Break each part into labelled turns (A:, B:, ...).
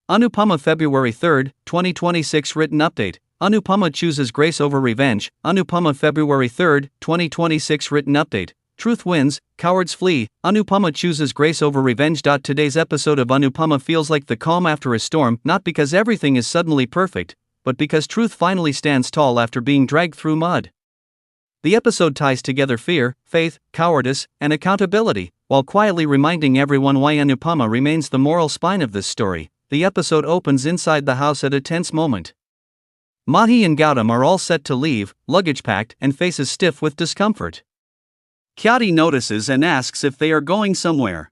A: Anupama February 3, 2026 written update. Anupama chooses grace over revenge. Anupama February 3, 2026 written update. Truth wins, cowards flee. Anupama chooses grace over revenge. Today's episode of Anupama feels like the calm after a storm, not because everything is suddenly perfect, but because truth finally stands tall after being dragged through mud. The episode ties together fear, faith, cowardice, and accountability, while quietly reminding everyone why Anupama remains the moral spine of this story. The episode opens inside the house at a tense moment. Mahi and Gautam are all set to leave, luggage packed and faces stiff with discomfort. Khyati notices and asks if they are going somewhere.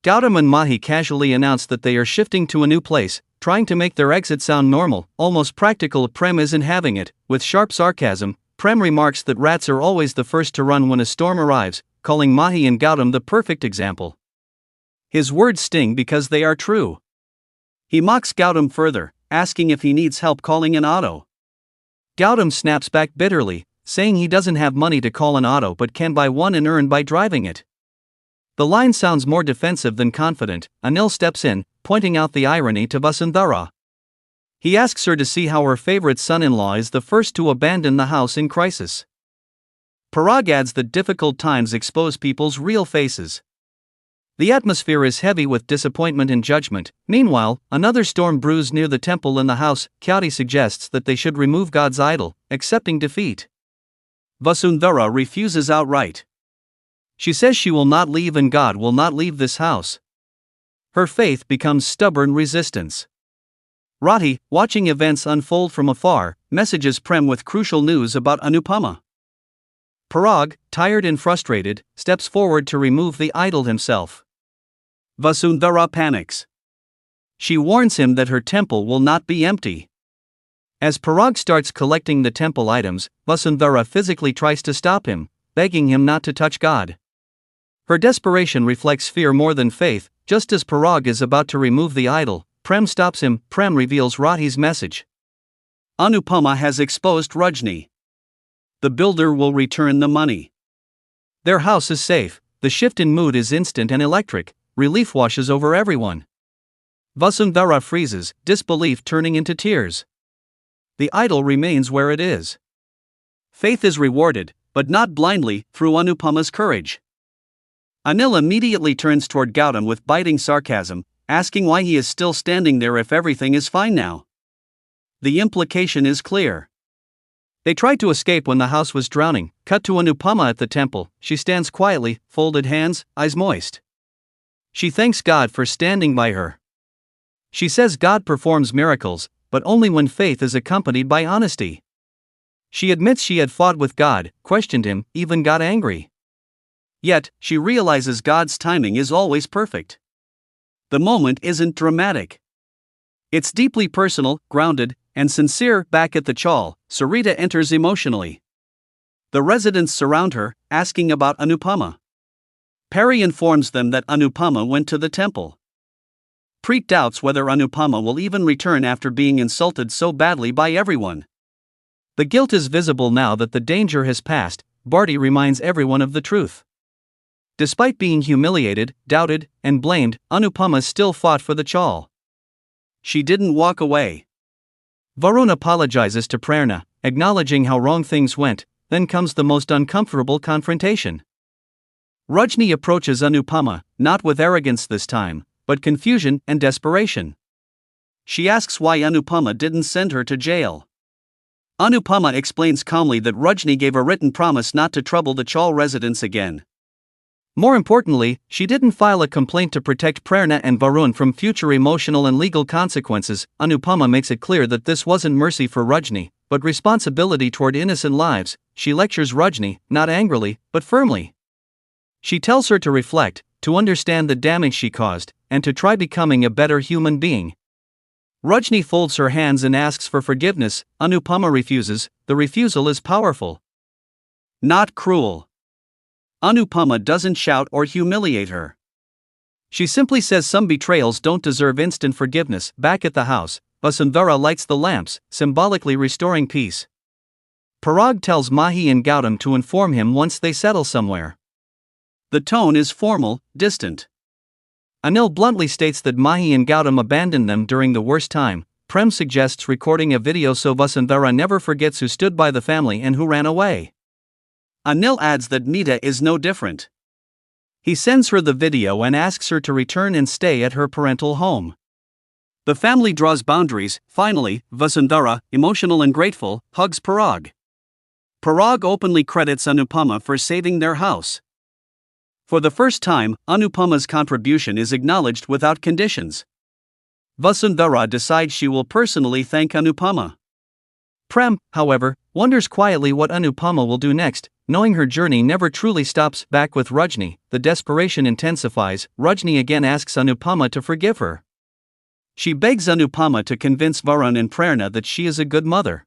A: Gautam and Mahi casually announce that they are shifting to a new place, trying to make their exit sound normal, almost practical. Prem isn't having it. With sharp sarcasm, Prem remarks that rats are always the first to run when a storm arrives, calling Mahi and Gautam the perfect example. His words sting because they are true. He mocks Gautam further, asking if he needs help calling an auto. Gautam snaps back bitterly, saying he doesn't have money to call an auto but can buy one and earn by driving it. The line sounds more defensive than confident. Anil steps in, pointing out the irony to Vasundhara. He asks her to see how her favorite son-in-law is the first to abandon the house in crisis. Parag adds that difficult times expose people's real faces. The atmosphere is heavy with disappointment and judgment. Meanwhile, another storm brews near the temple in the house. Khyati suggests that they should remove God's idol, accepting defeat. Vasundhara refuses outright. She says she will not leave and God will not leave this house. Her faith becomes stubborn resistance. Rati, watching events unfold from afar, messages Prem with crucial news about Anupama. Parag, tired and frustrated, steps forward to remove the idol himself. Vasundhara panics. She warns him that her temple will not be empty. As Parag starts collecting the temple items, Vasundhara physically tries to stop him, begging him not to touch God. Her desperation reflects fear more than faith. Just as Parag is about to remove the idol, Prem stops him. Prem reveals Rati's message. Anupama has exposed Rajni. The builder will return the money. Their house is safe. The shift in mood is instant and electric. Relief washes over everyone. Vasundhara freezes, disbelief turning into tears. The idol remains where it is. Faith is rewarded, but not blindly, through Anupama's courage. Anil immediately turns toward Gautam with biting sarcasm, asking why he is still standing there if everything is fine now. The implication is clear. They tried to escape when the house was drowning. Cut to Anupama at the temple. She stands quietly, folded hands, eyes moist. She thanks God for standing by her. She says God performs miracles, but only when faith is accompanied by honesty. She admits she had fought with God, questioned him, even got angry. Yet, she realizes God's timing is always perfect. The moment isn't dramatic. It's deeply personal, grounded, and sincere. Back at the chawl, Sarita enters emotionally. The residents surround her, asking about Anupama. Perry informs them that Anupama went to the temple. Preet doubts whether Anupama will even return after being insulted so badly by everyone. The guilt is visible now that the danger has passed. Bharti reminds everyone of the truth. Despite being humiliated, doubted, and blamed, Anupama still fought for the chawl. She didn't walk away. Varun apologizes to Prerna, acknowledging how wrong things went. Then comes the most uncomfortable confrontation. Rajni approaches Anupama, not with arrogance this time, but confusion and desperation. She asks why Anupama didn't send her to jail. Anupama explains calmly that Rajni gave a written promise not to trouble the chawl residents again. More importantly, she didn't file a complaint to protect Prerna and Varun from future emotional and legal consequences. Anupama makes it clear that this wasn't mercy for Rajni, but responsibility toward innocent lives. She lectures Rajni, not angrily, but firmly. She tells her to reflect, to understand the damage she caused, and to try becoming a better human being. Rajni folds her hands and asks for forgiveness. Anupama refuses. The refusal is powerful, not cruel. Anupama doesn't shout or humiliate her. She simply says some betrayals don't deserve instant forgiveness. Back at the house, Vasundhara lights the lamps, symbolically restoring peace. Parag tells Mahi and Gautam to inform him once they settle somewhere. The tone is formal, distant. Anil bluntly states that Mahi and Gautam abandoned them during the worst time. Prem suggests recording a video so Vasundhara never forgets who stood by the family and who ran away. Anil adds that Nita is no different. He sends her the video and asks her to return and stay at her parental home. The family draws boundaries. Finally, Vasundhara, emotional and grateful, hugs Parag. Parag openly credits Anupama for saving their house. For the first time, Anupama's contribution is acknowledged without conditions. Vasundhara decides she will personally thank Anupama. Prem, however, wonders quietly what Anupama will do next, knowing her journey never truly stops. Back with Rajni, the desperation intensifies. Rajni again asks Anupama to forgive her. She begs Anupama to convince Varun and Prerna that she is a good mother.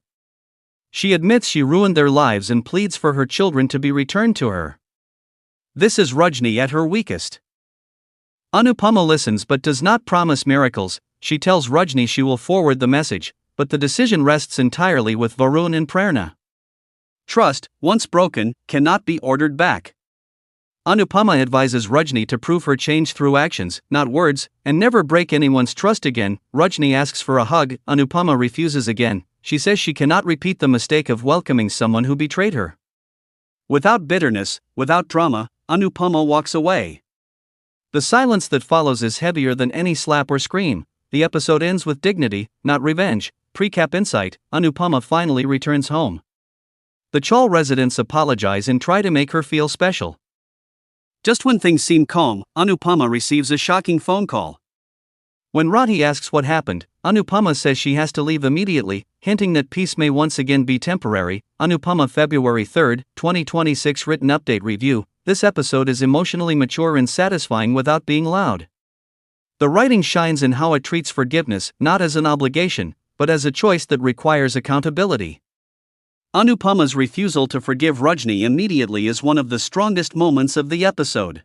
A: She admits she ruined their lives and pleads for her children to be returned to her. This is Rajni at her weakest. Anupama listens but does not promise miracles. She tells Rajni she will forward the message, but the decision rests entirely with Varun and Prerna. Trust, once broken, cannot be ordered back. Anupama advises Rajni to prove her change through actions, not words, and never break anyone's trust again. Rajni asks for a hug. Anupama refuses again. She says she cannot repeat the mistake of welcoming someone who betrayed her. Without bitterness, without drama, Anupama walks away. The silence that follows is heavier than any slap or scream. The episode ends with dignity, not revenge. Precap insight: Anupama finally returns home. The Chaul residents apologize and try to make her feel special. Just when things seem calm, Anupama receives a shocking phone call. When Radhi asks what happened, Anupama says she has to leave immediately, hinting that peace may once again be temporary. Anupama February 3, 2026 Written Update Review. This episode is emotionally mature and satisfying without being loud. The writing shines in how it treats forgiveness, not as an obligation, but as a choice that requires accountability. Anupama's refusal to forgive Rajni immediately is one of the strongest moments of the episode.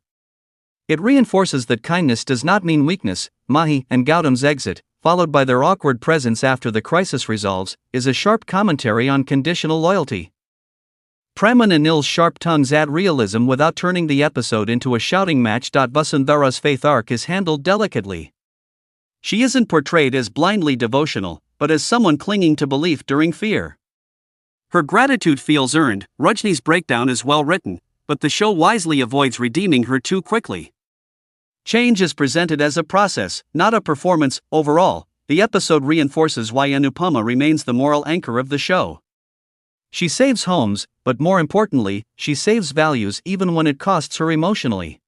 A: It reinforces that kindness does not mean weakness. Mahi and Gautam's exit, followed by their awkward presence after the crisis resolves, is a sharp commentary on conditional loyalty. Prem and Anil's sharp tongues add realism without turning the episode into a shouting match. Vasundhara's faith arc is handled delicately. She isn't portrayed as blindly devotional, but as someone clinging to belief during fear. Her gratitude feels earned. Rajni's breakdown is well written, but the show wisely avoids redeeming her too quickly. Change is presented as a process, not a performance. Overall, the episode reinforces why Anupama remains the moral anchor of the show. She saves homes, but more importantly, she saves values even when it costs her emotionally.